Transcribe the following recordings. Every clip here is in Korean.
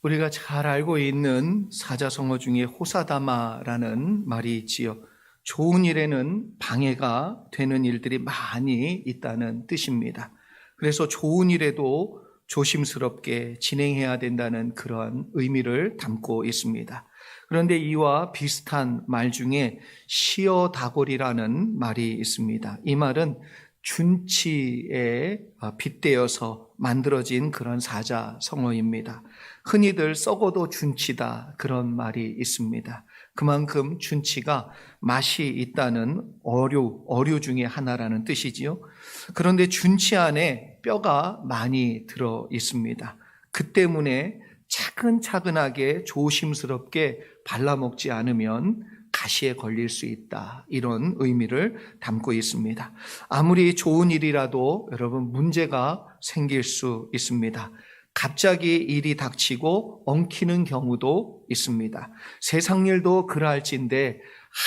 우리가 잘 알고 있는 사자성어 중에 호사다마라는 말이 있지요. 좋은 일에는 방해가 되는 일들이 많이 있다는 뜻입니다. 그래서 좋은 일에도 조심스럽게 진행해야 된다는 그런 의미를 담고 있습니다. 그런데 이와 비슷한 말 중에 시어다골이라는 말이 있습니다. 이 말은 준치에 빗대어서 만들어진 그런 사자성어입니다. 흔히들 썩어도 준치다 그런 말이 있습니다. 그만큼 준치가 맛이 있다는 어류 중에 하나라는 뜻이지요. 그런데 준치 안에 뼈가 많이 들어 있습니다. 그 때문에 차근차근하게 조심스럽게 발라먹지 않으면 가시에 걸릴 수 있다. 이런 의미를 담고 있습니다. 아무리 좋은 일이라도 여러분 문제가 생길 수 있습니다. 갑자기 일이 닥치고 엉키는 경우도 있습니다. 세상 일도 그러할진데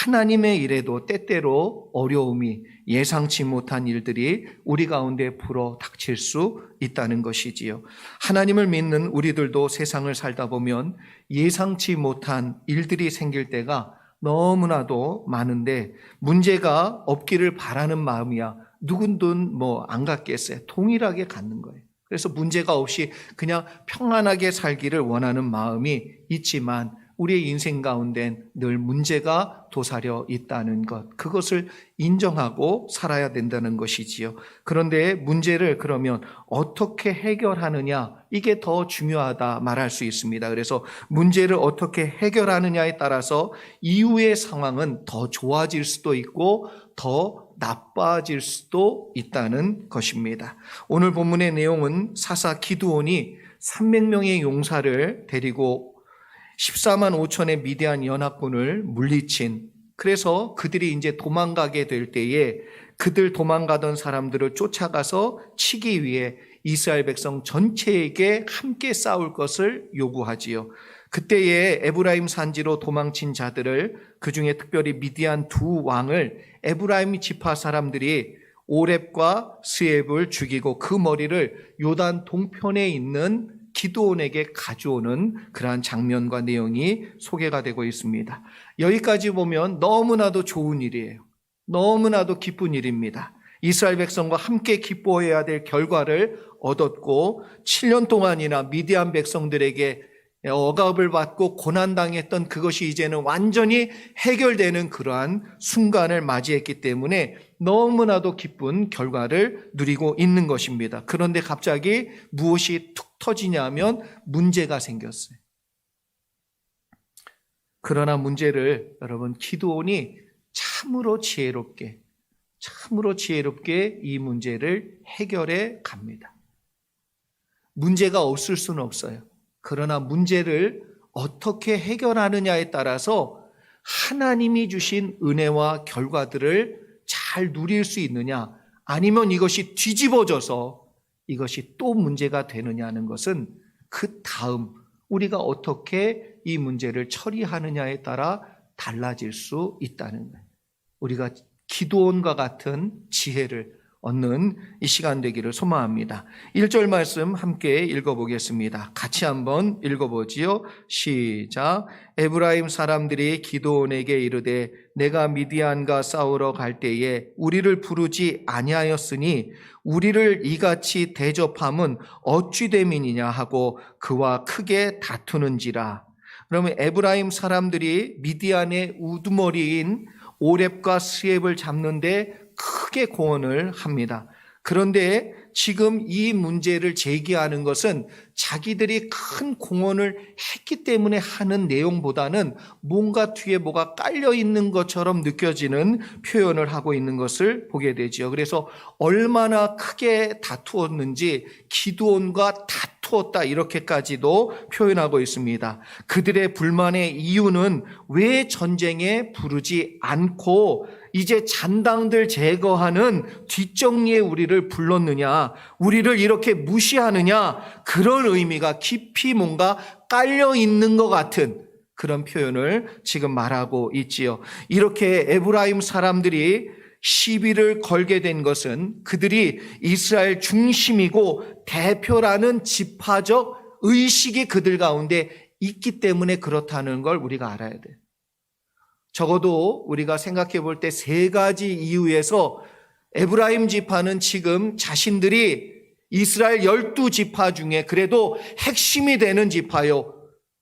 하나님의 일에도 때때로 어려움이 예상치 못한 일들이 우리 가운데 불어 닥칠 수 있다는 것이지요. 하나님을 믿는 우리들도 세상을 살다 보면 예상치 못한 일들이 생길 때가 너무나도 많은데 문제가 없기를 바라는 마음이야 누군든 안 갖겠어요. 동일하게 갖는 거예요. 그래서 문제가 없이 그냥 평안하게 살기를 원하는 마음이 있지만 우리의 인생 가운데는 늘 문제가 도사려 있다는 것, 그것을 인정하고 살아야 된다는 것이지요. 그런데 문제를 그러면 어떻게 해결하느냐, 이게 더 중요하다 말할 수 있습니다. 그래서 문제를 어떻게 해결하느냐에 따라서 이후의 상황은 더 좋아질 수도 있고 더 나빠질 수도 있다는 것입니다. 오늘 본문의 내용은 사사 기드온이 300명의 용사를 데리고 14만 5천의 미디안 연합군을 물리친, 그래서 그들이 이제 도망가게 될 때에 그들 도망가던 사람들을 쫓아가서 치기 위해 이스라엘 백성 전체에게 함께 싸울 것을 요구하지요. 그때에 에브라임 산지로 도망친 자들을, 그중에 특별히 미디안 두 왕을 에브라임 지파 사람들이 오렙과 스엡을 죽이고 그 머리를 요단 동편에 있는 기드온에게 가져오는 그러한 장면과 내용이 소개가 되고 있습니다. 여기까지 보면 너무나도 좋은 일이에요. 너무나도 기쁜 일입니다. 이스라엘 백성과 함께 기뻐해야 될 결과를 얻었고 7년 동안이나 미디안 백성들에게 억압을 받고 고난당했던 그것이 이제는 완전히 해결되는 그러한 순간을 맞이했기 때문에 너무나도 기쁜 결과를 누리고 있는 것입니다. 그런데 갑자기 무엇이 툭 터지냐면 문제가 생겼어요. 그러나 문제를 여러분 기드온이 참으로 지혜롭게 이 문제를 해결해 갑니다. 문제가 없을 수는 없어요. 그러나 문제를 어떻게 해결하느냐에 따라서 하나님이 주신 은혜와 결과들을 잘 누릴 수 있느냐, 아니면 이것이 뒤집어져서 이것이 또 문제가 되느냐는 것은 그 다음 우리가 어떻게 이 문제를 처리하느냐에 따라 달라질 수 있다는 거예요. 우리가 기드온과 같은 지혜를 얻는 이 시간 되기를 소망합니다. 1절 말씀 함께 읽어보겠습니다. 같이 한번 읽어보지요. 시작. 에브라임 사람들이 기드온에게 이르되 내가 미디안과 싸우러 갈 때에 우리를 부르지 아니하였으니 우리를 이같이 대접함은 어찌 됨이니냐 하고 그와 크게 다투는지라. 그러면 에브라임 사람들이 미디안의 우두머리인 오렙과 스엡을 잡는데 크게 공헌을 합니다. 그런데 지금 이 문제를 제기하는 것은 자기들이 큰 공헌을 했기 때문에 하는 내용보다는 뭔가 뒤에 뭐가 깔려 있는 것처럼 느껴지는 표현을 하고 있는 것을 보게 되죠. 그래서 얼마나 크게 다투었는지 기드온과 다투었다 이렇게까지도 표현하고 있습니다. 그들의 불만의 이유는 왜 전쟁에 부르지 않고 이제 잔당들 제거하는 뒷정리에 우리를 불렀느냐, 우리를 이렇게 무시하느냐, 그런 의미가 깊이 뭔가 깔려 있는 것 같은 그런 표현을 지금 말하고 있지요. 이렇게 에브라임 사람들이 시비를 걸게 된 것은 그들이 이스라엘 중심이고 대표라는 지파적 의식이 그들 가운데 있기 때문에 그렇다는 걸 우리가 알아야 돼요. 적어도 우리가 생각해 볼 때 세 가지 이유에서 에브라임 지파는 지금 자신들이 이스라엘 12지파 중에 그래도 핵심이 되는 지파요,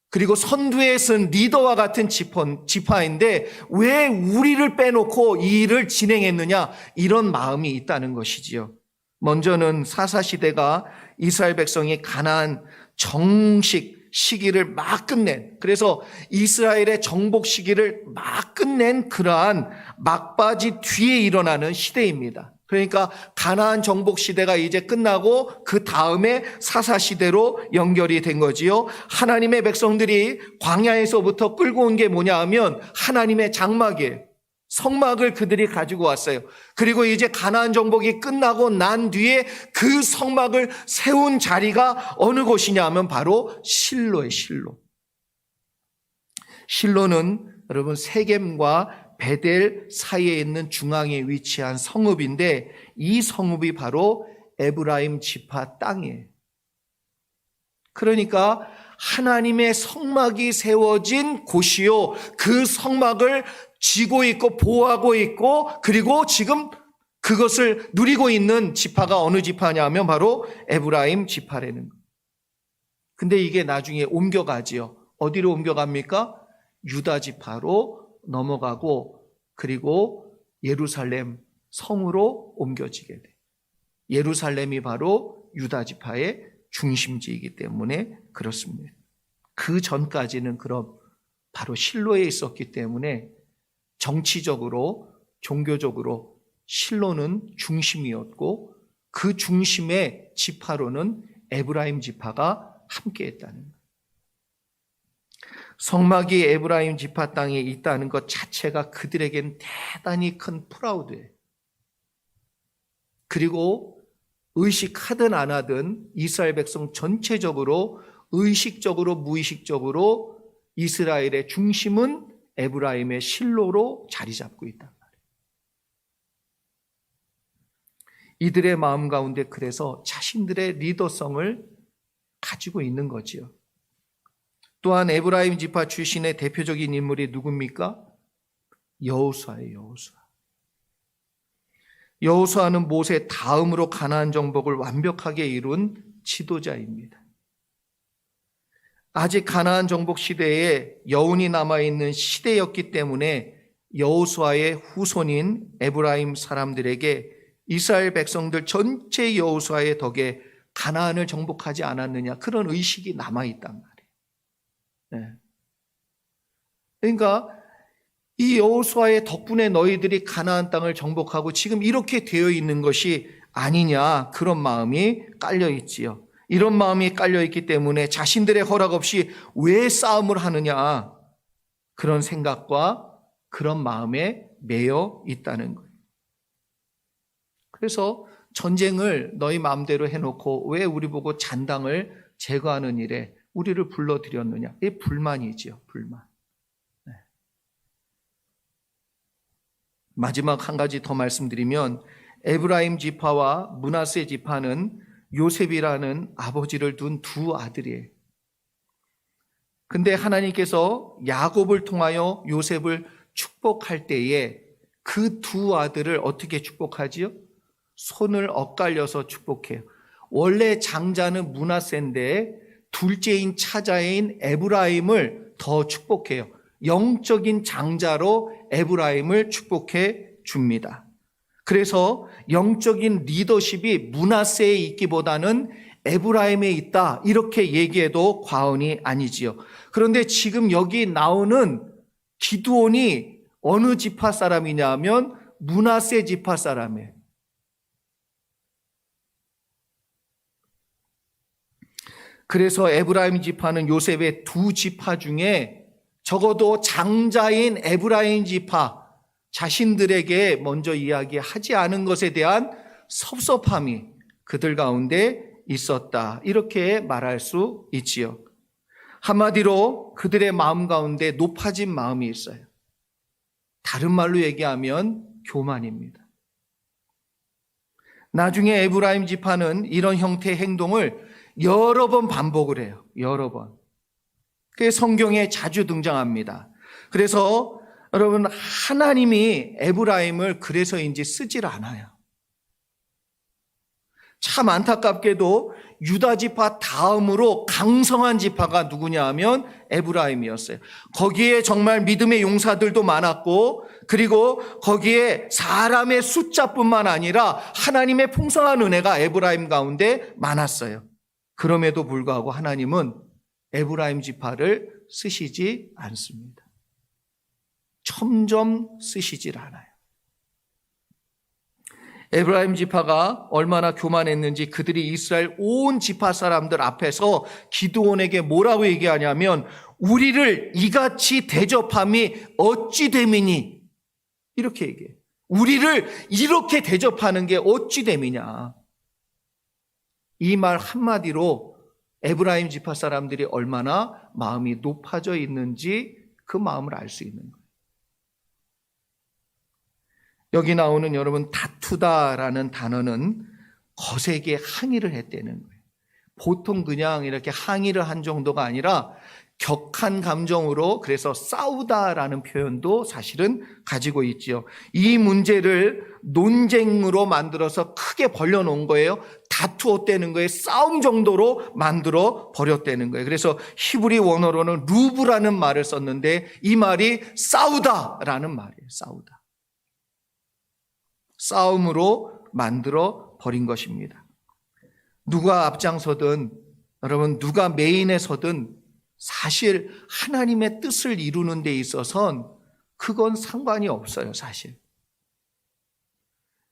그리고 선두에 쓴 리더와 같은 지파인데 왜 우리를 빼놓고 이 일을 진행했느냐, 이런 마음이 있다는 것이지요. 먼저는 사사시대가 이스라엘 백성이 가나안 정식 시기를 막 끝낸, 그래서 이스라엘의 정복 시기를 막 끝낸 그러한 막바지 뒤에 일어나는 시대입니다. 그러니까 가나안 정복 시대가 이제 끝나고 그 다음에 사사 시대로 연결이 된 거지요. 하나님의 백성들이 광야에서부터 끌고 온 게 뭐냐 하면 하나님의 장막이에요. 성막을 그들이 가지고 왔어요. 그리고 이제 가나안 정복이 끝나고 난 뒤에 그 성막을 세운 자리가 어느 곳이냐 하면 바로 실로예요. 실로는 여러분 세겜과 베델 사이에 있는 중앙에 위치한 성읍인데 이 성읍이 바로 에브라임 지파 땅이에요. 그러니까 하나님의 성막이 세워진 곳이요, 그 성막을 쥐고 있고 보호하고 있고 그리고 지금 그것을 누리고 있는 지파가 어느 지파냐 하면 바로 에브라임 지파라는 거예요. 근데 이게 나중에 옮겨가지요. 어디로 옮겨갑니까? 유다 지파로 넘어가고 그리고 예루살렘 성으로 옮겨지게 돼요. 예루살렘이 바로 유다 지파의 중심지이기 때문에 그렇습니다. 그 전까지는 그럼 바로 실로에 있었기 때문에 정치적으로 종교적으로 실로는 중심이었고 그 중심의 지파로는 에브라임 지파가 함께했다는 거예요. 성막이 에브라임 지파 땅에 있다는 것 자체가 그들에겐 대단히 큰 프라우드예요. 그리고 의식하든 안 하든 이스라엘 백성 전체적으로 의식적으로 무의식적으로 이스라엘의 중심은 에브라임의 실로로 자리 잡고 있단 말이에요. 이들의 마음 가운데 그래서 자신들의 리더성을 가지고 있는 거지요. 또한 에브라임 지파 출신의 대표적인 인물이 누굽니까? 여호수아예요. 여호수아는 모세 다음으로 가나안 정복을 완벽하게 이룬 지도자입니다. 아직 가나안 정복 시대에 여운이 남아있는 시대였기 때문에 여호수아의 후손인 에브라임 사람들에게 이스라엘 백성들 전체 여호수아의 덕에 가나안을 정복하지 않았느냐, 그런 의식이 남아있단 말이에요. 그러니까 이 여호수아의 덕분에 너희들이 가나안 땅을 정복하고 지금 이렇게 되어 있는 것이 아니냐, 그런 마음이 깔려있지요. 이런 마음이 깔려있기 때문에 자신들의 허락 없이 왜 싸움을 하느냐, 그런 생각과 그런 마음에 매여 있다는 거예요. 그래서 전쟁을 너희 마음대로 해놓고 왜 우리 보고 잔당을 제거하는 일에 우리를 불러들였느냐, 이게 불만이지요. 불만. 마지막 한 가지 더 말씀드리면 에브라임 지파와 므낫세 지파는 요셉이라는 아버지를 둔 두 아들이에요. 근데 하나님께서 야곱을 통하여 요셉을 축복할 때에 그 두 아들을 어떻게 축복하지요? 손을 엇갈려서 축복해요. 원래 장자는 므낫세인데 둘째인 차자인 에브라임을 더 축복해요. 영적인 장자로 에브라임을 축복해 줍니다. 그래서 영적인 리더십이 므낫세에 있기보다는 에브라임에 있다, 이렇게 얘기해도 과언이 아니지요. 그런데 지금 여기 나오는 기드온이 어느 지파 사람이냐 하면 므낫세 지파 사람이에요. 그래서 에브라임 지파는 요셉의 두 지파 중에 적어도 장자인 에브라임 지파 자신들에게 먼저 이야기하지 않은 것에 대한 섭섭함이 그들 가운데 있었다, 이렇게 말할 수 있지요. 한마디로 그들의 마음 가운데 높아진 마음이 있어요. 다른 말로 얘기하면 교만입니다. 나중에 에브라임 지파는 이런 형태의 행동을 여러 번 반복을 해요. 여러 번. 그게 성경에 자주 등장합니다. 그래서 여러분, 하나님이 에브라임을 그래서인지 쓰질 않아요. 참 안타깝게도 유다 지파 다음으로 강성한 지파가 누구냐 하면 에브라임이었어요. 거기에 정말 믿음의 용사들도 많았고, 그리고 거기에 사람의 숫자뿐만 아니라 하나님의 풍성한 은혜가 에브라임 가운데 많았어요. 그럼에도 불구하고 하나님은 에브라임 지파를 쓰시지 않습니다. 점점 쓰시질 않아요. 에브라임 지파가 얼마나 교만했는지 그들이 이스라엘 온 지파 사람들 앞에서 기드온에게 뭐라고 얘기하냐면, 우리를 이같이 대접함이 어찌 됨이니? 이렇게 얘기해요. 우리를 이렇게 대접하는 게 어찌 됨이냐? 이 말 한마디로 에브라임 지파 사람들이 얼마나 마음이 높아져 있는지 그 마음을 알 수 있는 거예요. 여기 나오는 여러분, 다투다라는 단어는 거세게 항의를 했다는 거예요. 보통 그냥 이렇게 항의를 한 정도가 아니라 격한 감정으로, 그래서 싸우다라는 표현도 사실은 가지고 있지요. 이 문제를 논쟁으로 만들어서 크게 벌려놓은 거예요. 다투었다는 거예요. 싸움 정도로 만들어 버렸다는 거예요. 그래서 히브리 원어로는 루브라는 말을 썼는데, 이 말이 싸우다라는 말이에요. 싸우다. 싸움으로 만들어 버린 것입니다. 누가 앞장서든, 여러분, 누가 메인에 서든 사실 하나님의 뜻을 이루는 데 있어서는 그건 상관이 없어요, 사실.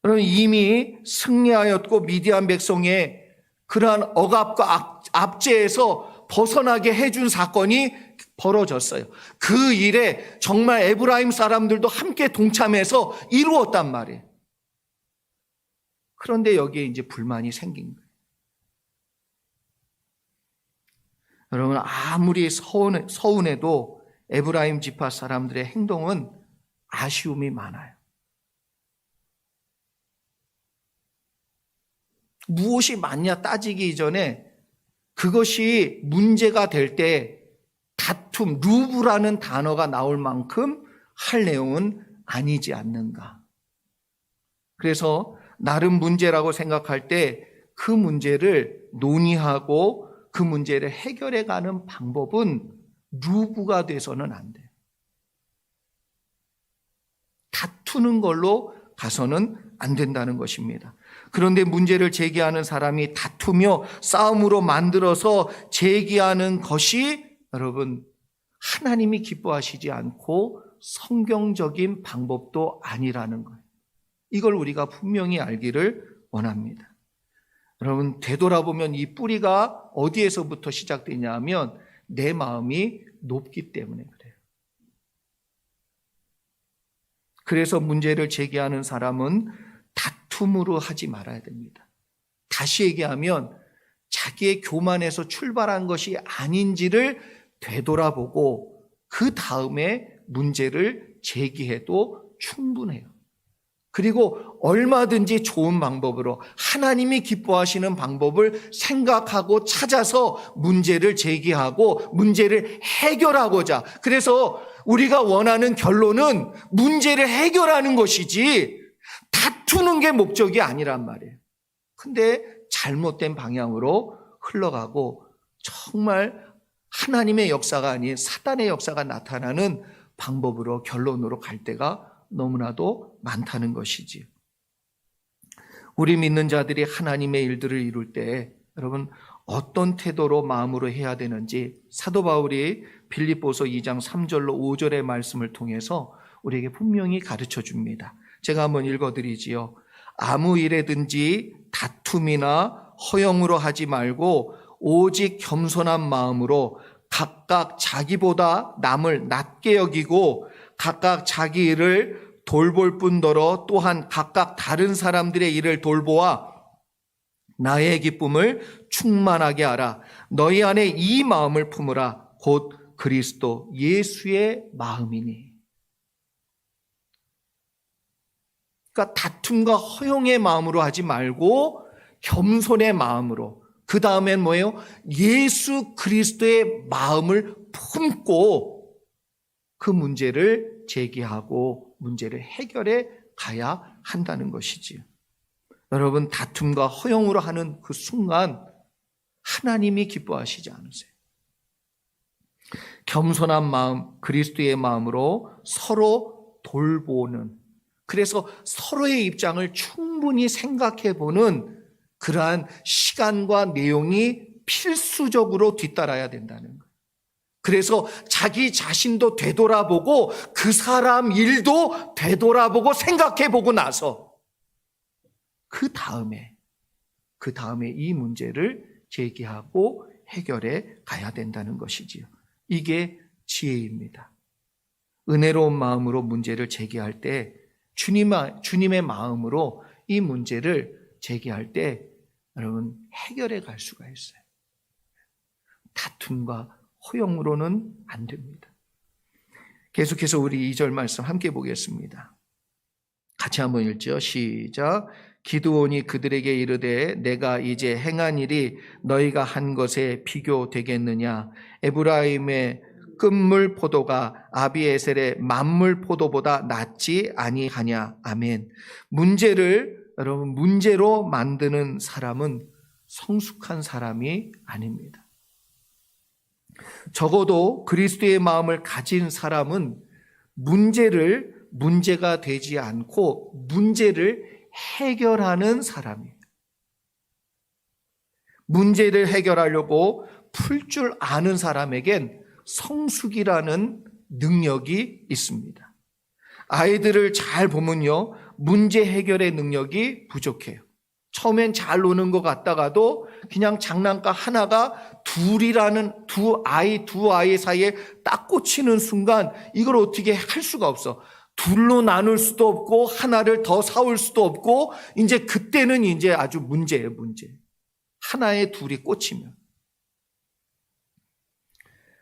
여러분, 이미 승리하였고 미디안 백성의 그러한 억압과 압제에서 벗어나게 해준 사건이 벌어졌어요. 그 일에 정말 에브라임 사람들도 함께 동참해서 이루었단 말이에요. 그런데 여기에 이제 불만이 생긴 거예요. 여러분, 아무리 서운해도 에브라임 지파 사람들의 행동은 아쉬움이 많아요. 무엇이 맞냐 따지기 이전에 그것이 문제가 될 때 다툼, 루브라는 단어가 나올 만큼 할 내용은 아니지 않는가. 그래서 나름 문제라고 생각할 때 그 문제를 논의하고 그 문제를 해결해 가는 방법은 루브가 돼서는 안 돼요. 다투는 걸로 가서는 안 된다는 것입니다. 그런데 문제를 제기하는 사람이 다투며 싸움으로 만들어서 제기하는 것이 여러분, 하나님이 기뻐하시지 않고 성경적인 방법도 아니라는 거예요. 이걸 우리가 분명히 알기를 원합니다. 여러분, 되돌아보면 이 뿌리가 어디에서부터 시작되냐 하면 내 마음이 높기 때문에 그래요. 그래서 문제를 제기하는 사람은 다툼으로 하지 말아야 됩니다. 다시 얘기하면 자기의 교만에서 출발한 것이 아닌지를 되돌아보고 그 다음에 문제를 제기해도 충분해요. 그리고 얼마든지 좋은 방법으로 하나님이 기뻐하시는 방법을 생각하고 찾아서 문제를 제기하고 문제를 해결하고자. 그래서 우리가 원하는 결론은 문제를 해결하는 것이지 다투는 게 목적이 아니란 말이에요. 근데 잘못된 방향으로 흘러가고 정말 하나님의 역사가 아닌 사단의 역사가 나타나는 방법으로 결론으로 갈 때가 너무나도 많다는 것이지. 우리 믿는 자들이 하나님의 일들을 이룰 때 여러분 어떤 태도로 마음으로 해야 되는지 사도 바울이 빌립보서 2장 3절로 5절의 말씀을 통해서 우리에게 분명히 가르쳐 줍니다. 제가 한번 읽어드리지요. 아무 일에든지 다툼이나 허영으로 하지 말고 오직 겸손한 마음으로 각각 자기보다 남을 낮게 여기고 각각 자기 일을 돌볼 뿐더러 또한 각각 다른 사람들의 일을 돌보아 나의 기쁨을 충만하게 하라. 너희 안에 이 마음을 품으라. 곧 그리스도 예수의 마음이니. 그러니까 다툼과 허용의 마음으로 하지 말고 겸손의 마음으로 그 다음엔 뭐예요? 예수 그리스도의 마음을 품고 그 문제를 제기하고 문제를 해결해 가야 한다는 것이지요. 여러분, 다툼과 허용으로 하는 그 순간 하나님이 기뻐하시지 않으세요. 겸손한 마음, 그리스도의 마음으로 서로 돌보는, 그래서 서로의 입장을 충분히 생각해 보는 그러한 시간과 내용이 필수적으로 뒤따라야 된다는 거예요. 그래서 자기 자신도 되돌아보고 그 사람 일도 되돌아보고 생각해 보고 나서 그 다음에 이 문제를 제기하고 해결해 가야 된다는 것이지요. 이게 지혜입니다. 은혜로운 마음으로 문제를 제기할 때 주님의 마음으로 이 문제를 제기할 때 여러분 해결해 갈 수가 있어요. 다툼과 허용으로는 안 됩니다. 계속해서 우리 2절 말씀 함께 보겠습니다. 같이 한번 읽죠. 시작. 기드온이 그들에게 이르되 내가 이제 행한 일이 너희가 한 것에 비교되겠느냐. 에브라임의 끝물 포도가 아비에셀의 만물 포도보다 낫지 아니하냐. 아멘. 여러분 문제로 만드는 사람은 성숙한 사람이 아닙니다. 적어도 그리스도의 마음을 가진 사람은 문제가 되지 않고 문제를 해결하는 사람이에요. 문제를 해결하려고 풀 줄 아는 사람에겐 성숙이라는 능력이 있습니다. 아이들을 잘 보면요, 문제 해결의 능력이 부족해요. 처음엔 잘 노는 것 같다가도 그냥 장난감 하나가 두 아이 사이에 딱 꽂히는 순간 이걸 어떻게 할 수가 없어. 둘로 나눌 수도 없고 하나를 더 사올 수도 없고 이제 그때는 이제 아주 문제예요, 문제. 하나에 둘이 꽂히면.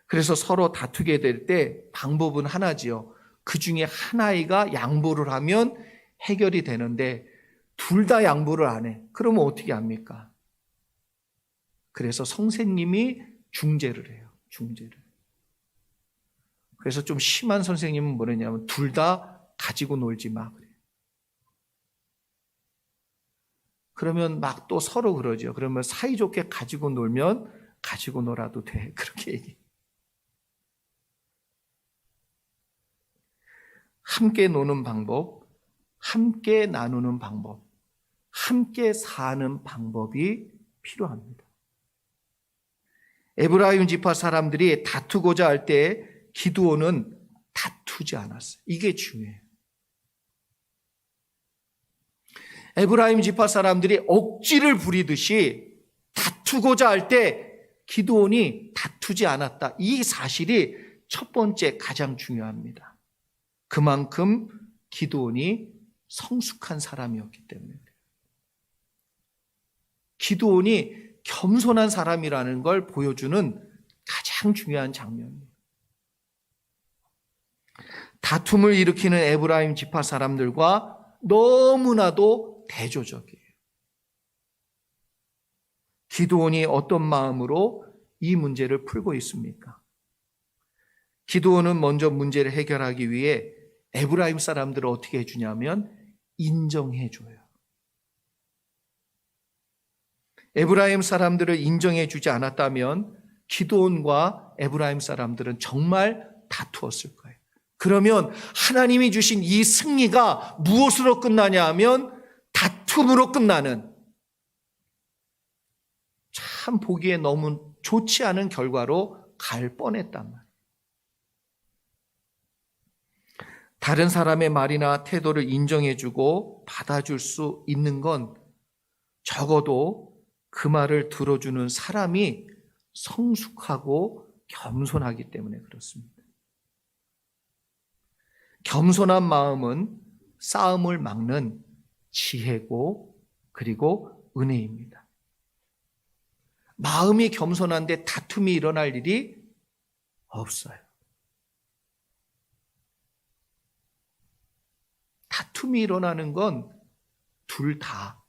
그래서 서로 다투게 될 때 방법은 하나지요. 그 중에 한 아이가 양보를 하면 해결이 되는데 둘 다 양보를 안 해. 그러면 어떻게 합니까? 그래서 선생님이 중재를 해요. 중재를. 그래서 좀 심한 선생님은 뭐냐면 둘 다 가지고 놀지 마. 그래요. 그러면 막 또 서로 그러죠. 그러면 사이좋게 가지고 놀면 가지고 놀아도 돼. 그렇게 얘기해요. 함께 노는 방법, 함께 나누는 방법, 함께 사는 방법이 필요합니다. 에브라임 지파 사람들이 다투고자 할 때 기드온은 다투지 않았어요. 이게 중요해요. 에브라임 지파 사람들이 억지를 부리듯이 다투고자 할 때 기드온이 다투지 않았다. 이 사실이 첫 번째 가장 중요합니다. 그만큼 기드온이 성숙한 사람이었기 때문에 그래요. 기드온이 겸손한 사람이라는 걸 보여주는 가장 중요한 장면이에요. 다툼을 일으키는 에브라임 지파 사람들과 너무나도 대조적이에요. 기드온이 어떤 마음으로 이 문제를 풀고 있습니까? 기드온은 먼저 문제를 해결하기 위해 에브라임 사람들을 어떻게 해주냐면 인정해줘요. 에브라임 사람들을 인정해주지 않았다면 기드온과 에브라임 사람들은 정말 다투었을 거예요. 그러면 하나님이 주신 이 승리가 무엇으로 끝나냐 하면 다툼으로 끝나는, 참 보기에 너무 좋지 않은 결과로 갈 뻔했단 말이에요. 다른 사람의 말이나 태도를 인정해주고 받아줄 수 있는 건 적어도 그 말을 들어주는 사람이 성숙하고 겸손하기 때문에 그렇습니다. 겸손한 마음은 싸움을 막는 지혜고 그리고 은혜입니다. 마음이 겸손한데 다툼이 일어날 일이 없어요. 다툼이 일어나는 건 둘 다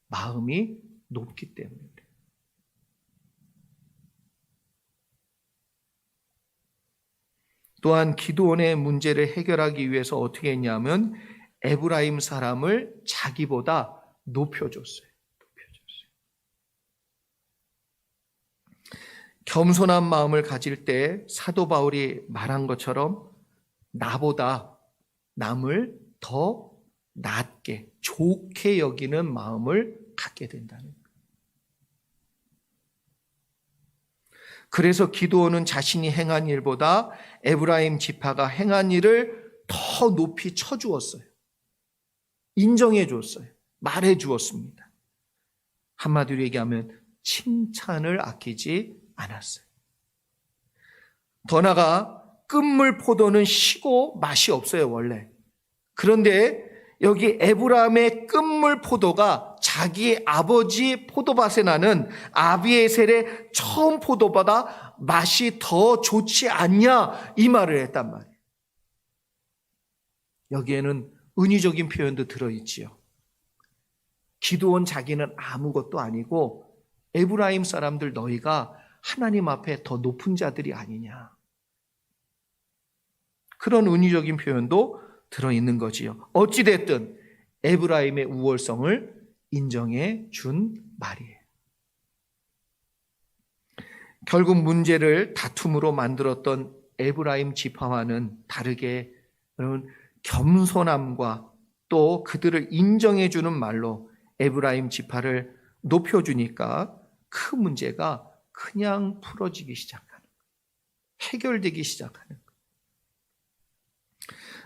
마음이 높기 때문에 그래요. 또한 기드온의 문제를 해결하기 위해서 어떻게 했냐면 에브라임 사람을 자기보다 높여줬어요. 겸손한 마음을 가질 때 사도 바울이 말한 것처럼 나보다 남을 더 낮게, 좋게 여기는 마음을 갖게 된다는 거예요. 그래서 기드온은 자신이 행한 일보다 에브라임 지파가 행한 일을 더 높이 쳐주었어요. 인정해 주었어요. 말해 주었습니다. 한마디로 얘기하면 칭찬을 아끼지 않았어요. 더 나아가 끝물 포도는 시고 맛이 없어요, 원래. 그런데 여기 에브라임의 끝물 포도가 자기 아버지 포도밭에 나는 아비에셀의 처음 포도보다 맛이 더 좋지 않냐, 이 말을 했단 말이에요. 여기에는 은유적인 표현도 들어있지요. 기드온 자기는 아무것도 아니고 에브라임 사람들 너희가 하나님 앞에 더 높은 자들이 아니냐. 그런 은유적인 표현도 들어있는 거지요. 어찌됐든 에브라임의 우월성을 인정해 준 말이에요. 결국 문제를 다툼으로 만들었던 에브라임 지파와는 다르게 겸손함과 또 그들을 인정해 주는 말로 에브라임 지파를 높여주니까 그 문제가 그냥 풀어지기 시작하는 거예요. 해결되기 시작하는 거예요.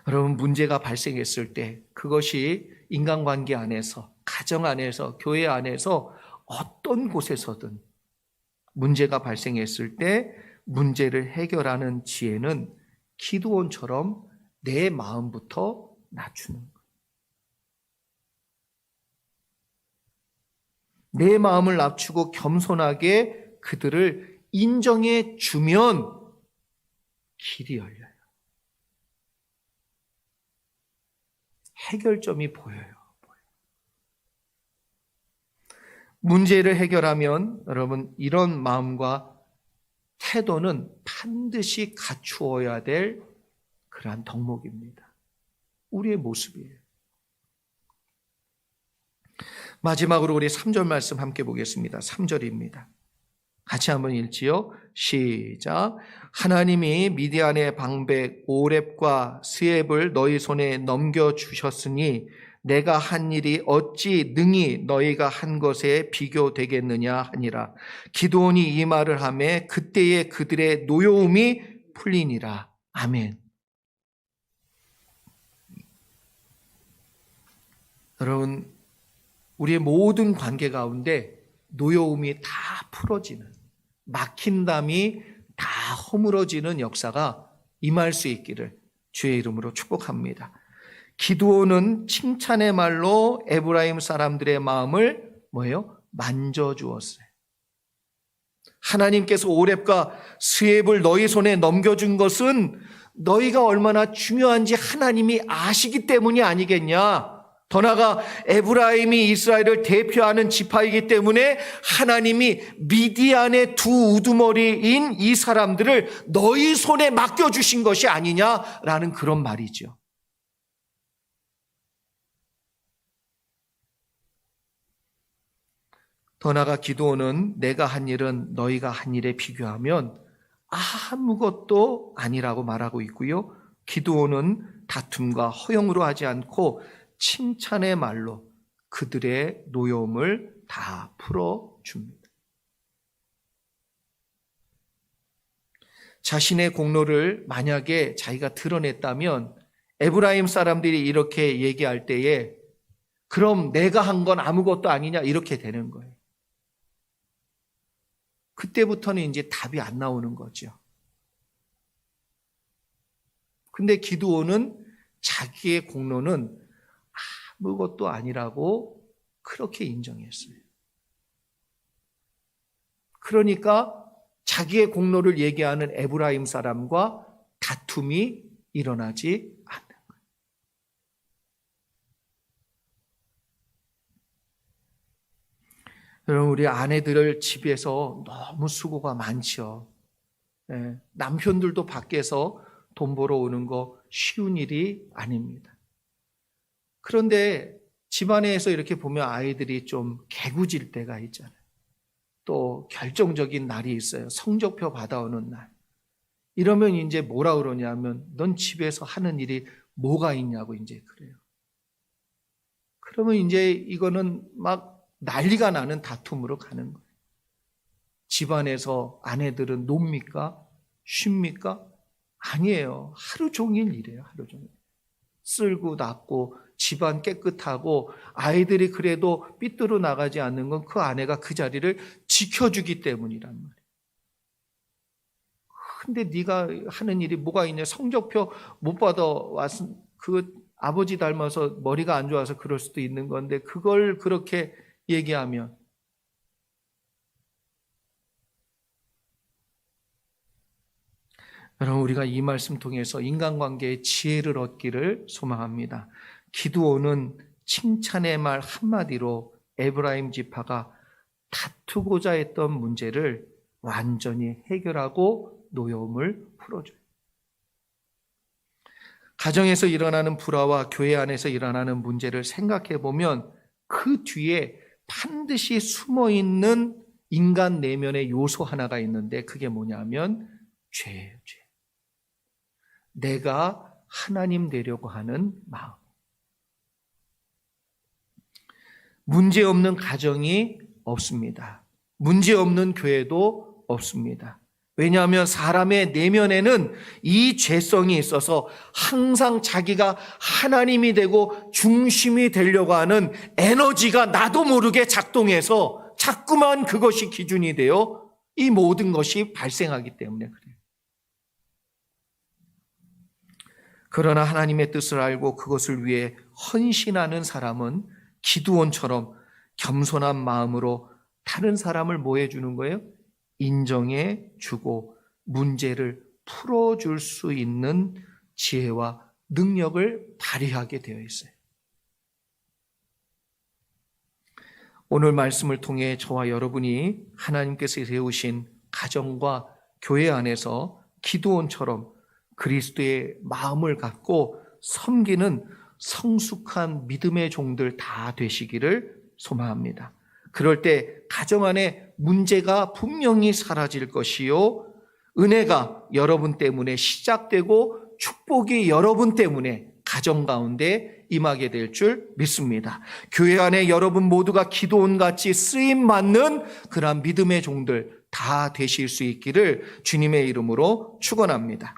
여러분, 문제가 발생했을 때 그것이 인간관계 안에서, 가정 안에서, 교회 안에서 어떤 곳에서든 문제가 발생했을 때 문제를 해결하는 지혜는 기드온처럼 내 마음부터 낮추는 거예요. 내 마음을 낮추고 겸손하게 그들을 인정해 주면 길이 열려요. 해결점이 보여요. 문제를 해결하면 여러분 이런 마음과 태도는 반드시 갖추어야 될 그러한 덕목입니다. 우리의 모습이에요. 마지막으로 우리 3절 말씀 함께 보겠습니다. 3절입니다. 같이 한번 읽지요. 시작. 하나님이 미디안의 방백 오렙과 스엡을 너희 손에 넘겨주셨으니 내가 한 일이 어찌 능히 너희가 한 것에 비교되겠느냐 하니라. 기드온이 이 말을 하매 그때에 그들의 노여움이 풀리니라. 아멘. 여러분, 우리의 모든 관계 가운데 노여움이 다 풀어지는, 막힌 담이 다 허물어지는 역사가 임할 수 있기를 주의 이름으로 축복합니다. 기드온은 칭찬의 말로 에브라임 사람들의 마음을 만져주었어요. 하나님께서 오렙과 스엡을 너희 손에 넘겨준 것은 너희가 얼마나 중요한지 하나님이 아시기 때문이 아니겠냐. 더 나아가 에브라임이 이스라엘을 대표하는 지파이기 때문에 하나님이 미디안의 두 우두머리인 이 사람들을 너희 손에 맡겨주신 것이 아니냐라는 그런 말이죠. 더 나아가 기드온은 내가 한 일은 너희가 한 일에 비교하면 아무것도 아니라고 말하고 있고요. 기드온은 다툼과 허용으로 하지 않고 칭찬의 말로 그들의 노여움을 다 풀어줍니다. 자신의 공로를 만약에 자기가 드러냈다면 에브라임 사람들이 이렇게 얘기할 때에 그럼 내가 한 건 아무것도 아니냐 이렇게 되는 거예요. 그때부터는 이제 답이 안 나오는 거죠. 근데 기드온은 자기의 공로는 아무것도 아니라고 그렇게 인정했어요. 그러니까 자기의 공로를 얘기하는 에브라임 사람과 다툼이 일어나지 않는 거예요. 여러분, 우리 아내들 집에서 너무 수고가 많죠. 남편들도 밖에서 돈 벌어 오는 거 쉬운 일이 아닙니다. 그런데 집안에서 이렇게 보면 아이들이 좀 개구질 때가 있잖아요. 또 결정적인 날이 있어요. 성적표 받아오는 날. 이러면 이제 뭐라 그러냐면 넌 집에서 하는 일이 뭐가 있냐고 이제 그래요. 그러면 이제 이거는 막 난리가 나는 다툼으로 가는 거예요. 집안에서 아내들은 놉니까? 쉽니까? 아니에요. 하루 종일 일해요. 하루 종일. 쓸고 닦고 집안 깨끗하고 아이들이 그래도 삐뚤어 나가지 않는 건 그 아내가 그 자리를 지켜주기 때문이란 말이에요. 근데 네가 하는 일이 뭐가 있냐? 성적표 못 받아왔, 그 아버지 닮아서 머리가 안 좋아서 그럴 수도 있는 건데 그걸 그렇게 얘기하면 여러분, 우리가 이 말씀 통해서 인간관계의 지혜를 얻기를 소망합니다. 기드온은 칭찬의 말 한마디로 에브라임 지파가 다투고자 했던 문제를 완전히 해결하고 노여움을 풀어줘요. 가정에서 일어나는 불화와 교회 안에서 일어나는 문제를 생각해 보면 그 뒤에 반드시 숨어있는 인간 내면의 요소 하나가 있는데 그게 뭐냐면 죄예요. 죄. 내가 하나님 되려고 하는 마음. 문제없는 가정이 없습니다. 문제없는 교회도 없습니다. 왜냐하면 사람의 내면에는 이 죄성이 있어서 항상 자기가 하나님이 되고 중심이 되려고 하는 에너지가 나도 모르게 작동해서 자꾸만 그것이 기준이 되어 이 모든 것이 발생하기 때문에 그래요. 그러나 하나님의 뜻을 알고 그것을 위해 헌신하는 사람은 기드온처럼 겸손한 마음으로 다른 사람을 뭐 해주는 거예요? 인정해 주고 문제를 풀어줄 수 있는 지혜와 능력을 발휘하게 되어 있어요. 오늘 말씀을 통해 저와 여러분이 하나님께서 세우신 가정과 교회 안에서 기드온처럼 그리스도의 마음을 갖고 섬기는 성숙한 믿음의 종들 다 되시기를 소망합니다. 그럴 때 가정 안에 문제가 분명히 사라질 것이요, 은혜가 여러분 때문에 시작되고 축복이 여러분 때문에 가정 가운데 임하게 될 줄 믿습니다. 교회 안에 여러분 모두가 기드온같이 쓰임받는 그러한 믿음의 종들 다 되실 수 있기를 주님의 이름으로 축원합니다.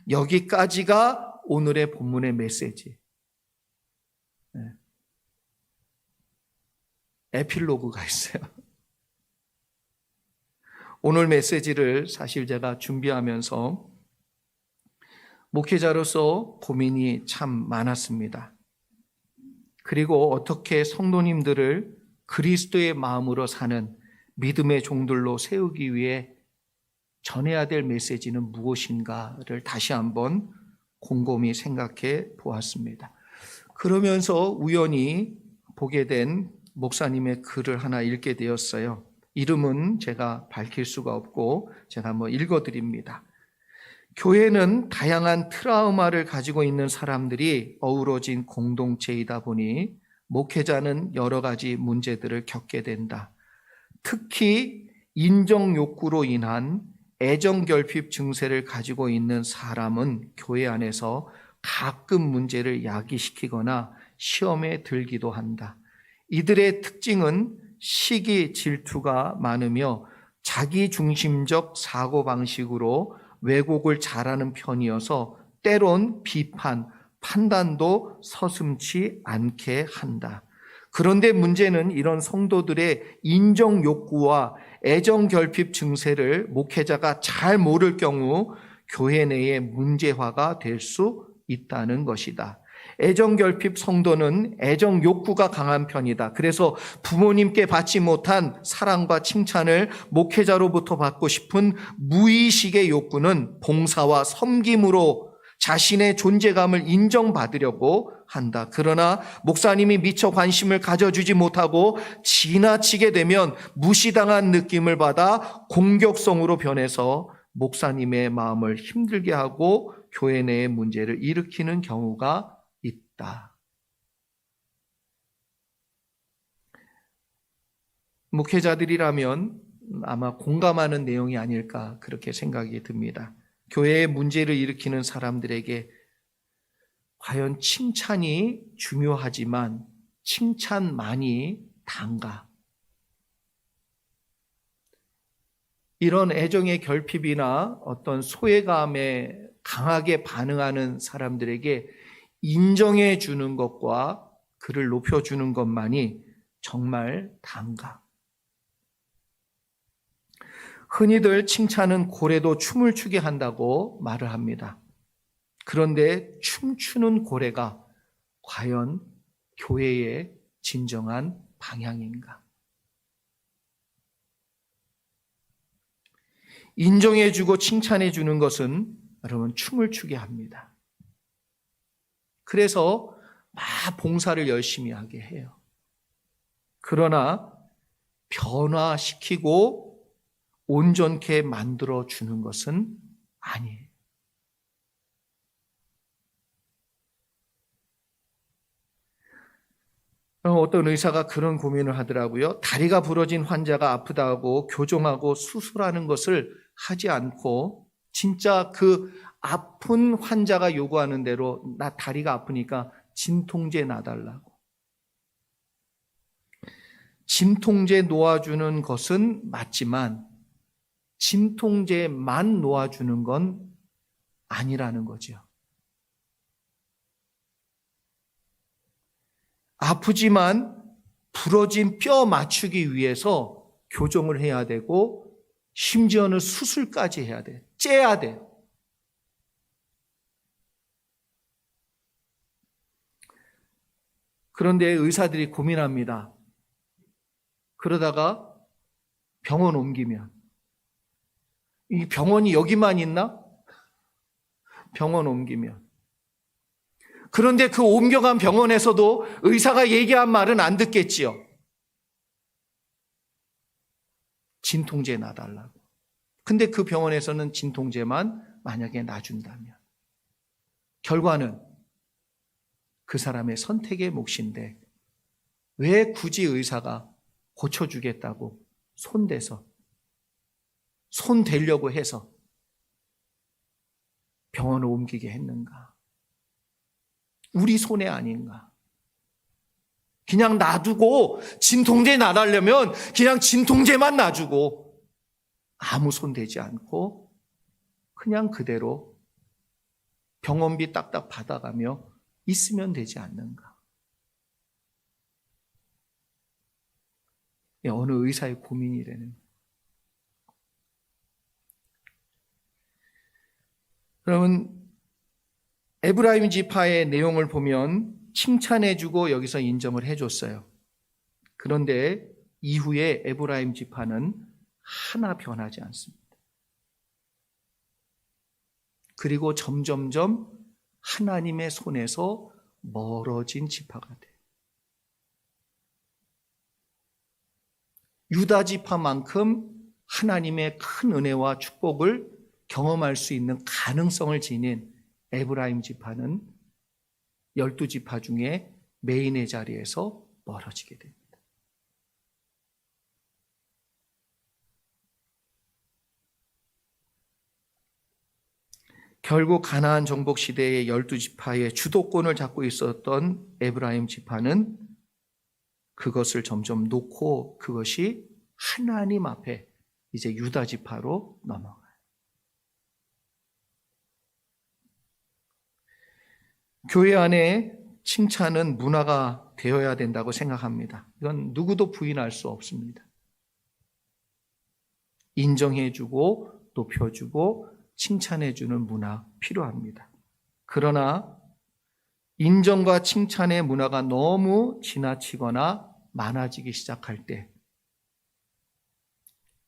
여기까지가 오늘의 본문의 메시지. 에필로그가 있어요. 오늘 메시지를 사실 제가 준비하면서 목회자로서 고민이 참 많았습니다. 그리고 어떻게 성도님들을 그리스도의 마음으로 사는 믿음의 종들로 세우기 위해 전해야 될 메시지는 무엇인가를 다시 한번 곰곰이 생각해 보았습니다. 그러면서 우연히 보게 된 목사님의 글을 하나 읽게 되었어요. 이름은 제가 밝힐 수가 없고 제가 한번 읽어드립니다. 교회는 다양한 트라우마를 가지고 있는 사람들이 어우러진 공동체이다 보니 목회자는 여러 가지 문제들을 겪게 된다. 특히 인정 욕구로 인한 애정결핍 증세를 가지고 있는 사람은 교회 안에서 가끔 문제를 야기시키거나 시험에 들기도 한다. 이들의 특징은 시기 질투가 많으며 자기중심적 사고방식으로 왜곡을 잘하는 편이어서 때론 비판, 판단도 서슴지 않게 한다. 그런데 문제는 이런 성도들의 인정 욕구와 애정 결핍 증세를 목회자가 잘 모를 경우 교회 내에 문제화가 될 수 있다는 것이다. 애정 결핍 성도는 애정 욕구가 강한 편이다. 그래서 부모님께 받지 못한 사랑과 칭찬을 목회자로부터 받고 싶은 무의식의 욕구는 봉사와 섬김으로 자신의 존재감을 인정받으려고 한다. 그러나 목사님이 미처 관심을 가져주지 못하고 지나치게 되면 무시당한 느낌을 받아 공격성으로 변해서 목사님의 마음을 힘들게 하고 교회 내의 문제를 일으키는 경우가 있다. 목회자들이라면 아마 공감하는 내용이 아닐까 그렇게 생각이 듭니다. 교회의 문제를 일으키는 사람들에게 과연 칭찬이 중요하지만 칭찬만이 단가? 이런 애정의 결핍이나 어떤 소외감에 강하게 반응하는 사람들에게 인정해 주는 것과 그를 높여주는 것만이 정말 단가? 흔히들 칭찬은 고래도 춤을 추게 한다고 말을 합니다. 그런데 춤추는 고래가 과연 교회의 진정한 방향인가? 인정해주고 칭찬해주는 것은 여러분 춤을 추게 합니다. 그래서 막 봉사를 열심히 하게 해요. 그러나 변화시키고 온전케 만들어주는 것은 아니에요. 어떤 의사가 그런 고민을 하더라고요. 다리가 부러진 환자가 아프다고 교정하고 수술하는 것을 하지 않고 진짜 그 아픈 환자가 요구하는 대로 나 다리가 아프니까 진통제 놔달라고. 진통제 놓아주는 것은 맞지만 진통제만 놓아주는 건 아니라는 거죠. 아프지만 부러진 뼈 맞추기 위해서 교정을 해야 되고 심지어는 수술까지 해야 돼. 째야 돼. 그런데 의사들이 고민합니다. 그러다가 병원 옮기면 이 병원이 여기만 있나? 병원 옮기면. 그런데 그 옮겨간 병원에서도 의사가 얘기한 말은 안 듣겠지요. 진통제 놔달라고. 근데 그 병원에서는 진통제만 만약에 놔준다면 결과는 그 사람의 선택의 몫인데 왜 굳이 의사가 고쳐주겠다고 손대서 손대려고 해서 병원을 옮기게 했는가? 우리 손해 아닌가? 그냥 놔두고 진통제 놔달려면 그냥 진통제만 놔주고 아무 손대지 않고 그냥 그대로 병원비 딱딱 받아가며 있으면 되지 않는가? 어느 의사의 고민이라는. 그러면 에브라임 지파의 내용을 보면 칭찬해주고 여기서 인정을 해줬어요. 그런데 이후에 에브라임 지파는 하나 변하지 않습니다. 그리고 점점점 하나님의 손에서 멀어진 지파가 돼요. 유다 지파만큼 하나님의 큰 은혜와 축복을 경험할 수 있는 가능성을 지닌 에브라임 지파는 12지파 중에 메인의 자리에서 멀어지게 됩니다. 결국 가나안 정복 시대의 12지파의 주도권을 잡고 있었던 에브라임 지파는 그것을 점점 놓고 그것이 하나님 앞에 이제 유다 지파로 넘어가요. 교회 안에 칭찬은 문화가 되어야 된다고 생각합니다. 이건 누구도 부인할 수 없습니다. 인정해주고 높여주고 칭찬해주는 문화 필요합니다. 그러나 인정과 칭찬의 문화가 너무 지나치거나 많아지기 시작할 때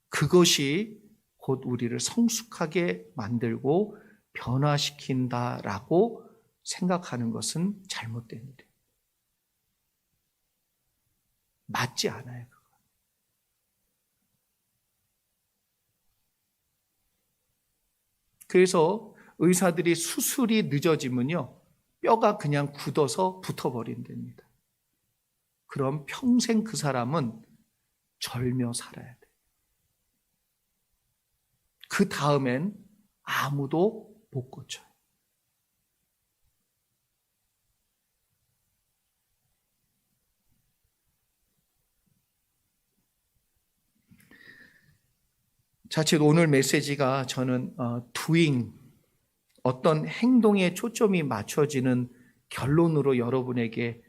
그것이 곧 우리를 성숙하게 만들고 변화시킨다라고 생각하는 것은 잘못된 일이에요. 맞지 않아요. 그래서 의사들이 수술이 늦어지면요, 뼈가 그냥 굳어서 붙어버린답니다. 그럼 평생 그 사람은 절며 살아야 돼. 그 다음엔 아무도 못 고쳐요. 자칫 오늘 메시지가 저는 doing, 어떤 행동에 초점이 맞춰지는 결론으로 여러분에게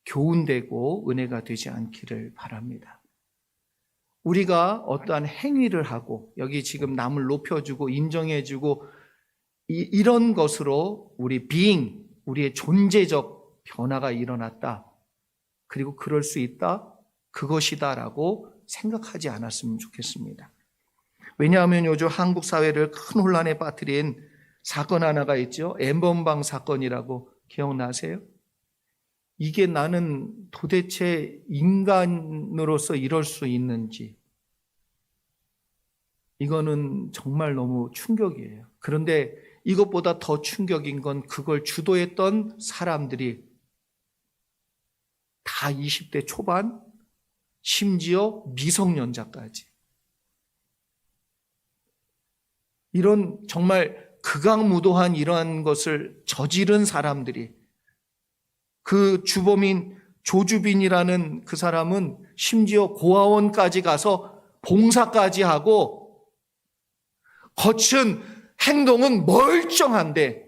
교훈되고 은혜가 되지 않기를 바랍니다. 우리가 어떠한 행위를 하고 여기 지금 남을 높여주고 인정해주고 이런 것으로 우리 being, 우리의 존재적 변화가 일어났다. 그리고 그럴 수 있다. 그것이다 라고 생각하지 않았으면 좋겠습니다. 왜냐하면 요즘 한국 사회를 큰 혼란에 빠뜨린 사건 하나가 있죠. 엠번방 사건이라고 기억나세요? 이게 나는 도대체 인간으로서 이럴 수 있는지, 이거는 정말 너무 충격이에요. 그런데 이것보다 더 충격인 건 그걸 주도했던 사람들이 다 20대 초반, 심지어 미성년자까지. 이런 정말 극악무도한 이러한 것을 저지른 사람들이, 그 주범인 조주빈이라는 그 사람은 심지어 고아원까지 가서 봉사까지 하고 거친 행동은 멀쩡한데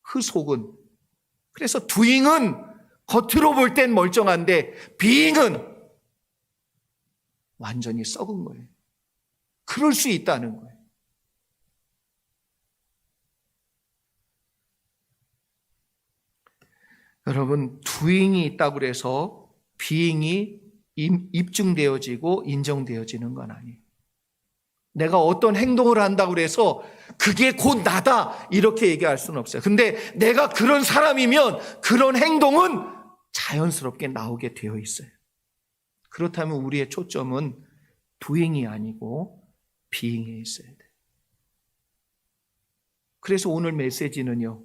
그 속은, 그래서 doing은 겉으로 볼 땐 멀쩡한데 being은 완전히 썩은 거예요. 그럴 수 있다는 거예요. 여러분, doing이 있다고 해서 being이 입증되어지고 인정되어지는 건 아니에요. 내가 어떤 행동을 한다고 해서 그게 곧 나다 이렇게 얘기할 수는 없어요. 근데 내가 그런 사람이면 그런 행동은 자연스럽게 나오게 되어 있어요. 그렇다면 우리의 초점은 doing이 아니고 being에 있어야 돼요. 그래서 오늘 메시지는요,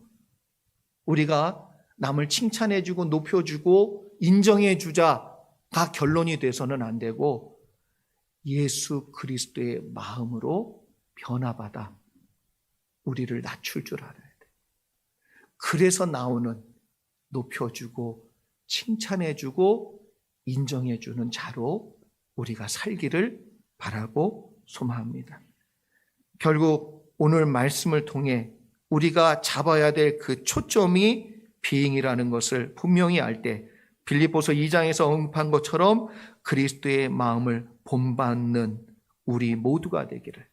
우리가 남을 칭찬해주고 높여주고 인정해주자가 결론이 돼서는 안 되고 예수 그리스도의 마음으로 변화받아 우리를 낮출 줄 알아야 돼. 그래서 나오는 높여주고 칭찬해주고 인정해주는 자로 우리가 살기를 바라고 소망합니다. 결국 오늘 말씀을 통해 우리가 잡아야 될 그 초점이 being이라는 것을 분명히 알 때 빌립보서 2장에서 언급한 것처럼 그리스도의 마음을 본받는 우리 모두가 되기를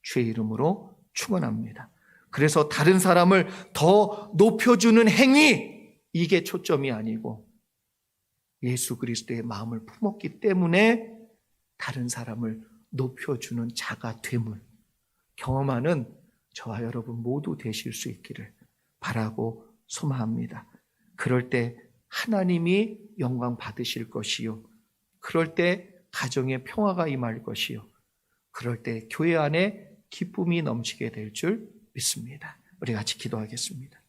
주의 이름으로 축원합니다. 그래서 다른 사람을 더 높여주는 행위, 이게 초점이 아니고 예수 그리스도의 마음을 품었기 때문에 다른 사람을 높여주는 자가 됨을 경험하는 저와 여러분 모두 되실 수 있기를 바라고 소망합니다. 그럴 때 하나님이 영광 받으실 것이요, 그럴 때 가정에 평화가 임할 것이요, 그럴 때 교회 안에 기쁨이 넘치게 될 줄 믿습니다. 우리 같이 기도하겠습니다.